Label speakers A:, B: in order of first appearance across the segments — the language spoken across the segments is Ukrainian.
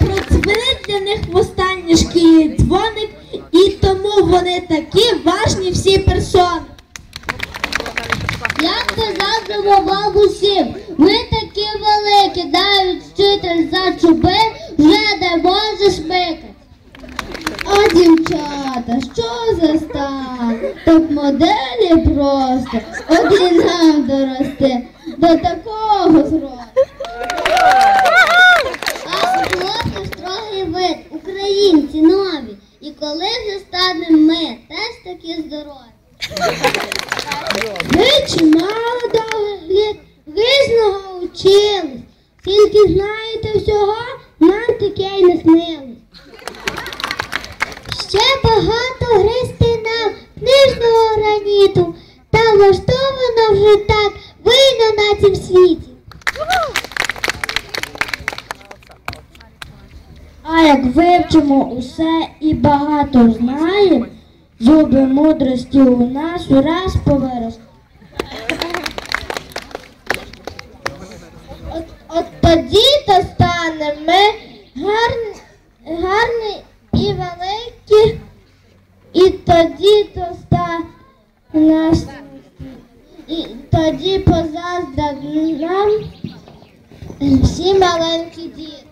A: Продзвенить для них востаннє шкільний дзвоник, і тому вони такі важні всі персони.
B: Як казав домовав усім, ми такі великі, навіть вчитель за чуби вже не може смикати.
A: А дівчата, що за стан? Топ-моделі просто, от і нам дорости до такого зросту.
B: А у хлопців строгий вид, українці нові. І коли вже станемо ми теж такі здорові.
A: Ви чимало довгих різного учились, тільки знаєте всього, нам таке й не снилось.
B: Ще багато гристи нам книжного граніту, та влаштовано вже так вийно на цім світі.
A: А як вивчимо усе і багато знаємо, зуби мудрості у нас ураз повиростуть. От тоді то станемо ми гарні і великі, і тоді то стане, і тоді позаздрять нам всі маленькі діти.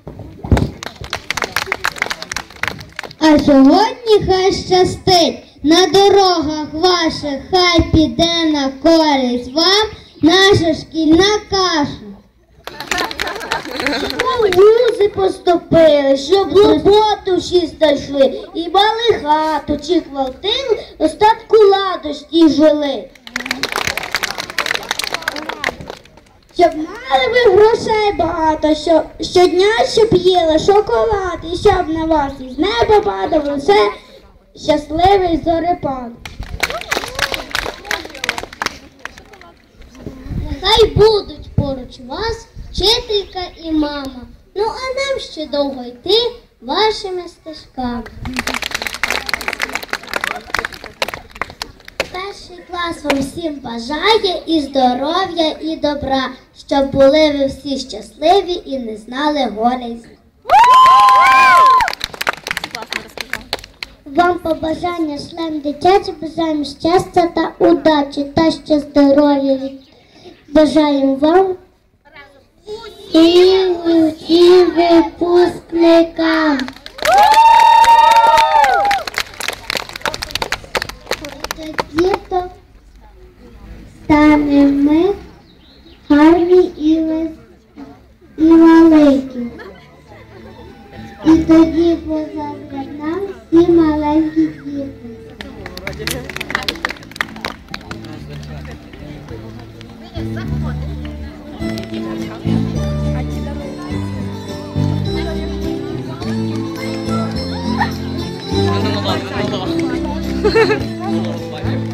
A: А сьогодні хай щастить, на дорогах ваших хай піде на користь вам наша шкільна каша. Щоб вузи поступили, щоб роботу всі знайшли, і мали хату чи квартиру, остатку ладості жили. Щоб мали ви грошей багато, щодня щоб їли шоколад, і щоб на вас із неба падав усе щасливий зорепад.
B: Нехай будуть поруч вас вчителька і мама. Ну а нам ще довго йти вашими стежками. Перший клас вам всім бажає і здоров'я, і добра, щоб були ви всі щасливі і не знали горя й зла. Вам побажання шлем дитячі, бажаємо щастя та удачі, та ще здоров'я. Бажаємо вам і усім випускникам. Тоді то станемо ми гарні і великі. І тоді позаздрять нам всі маленькі діти.
C: Ну ладно.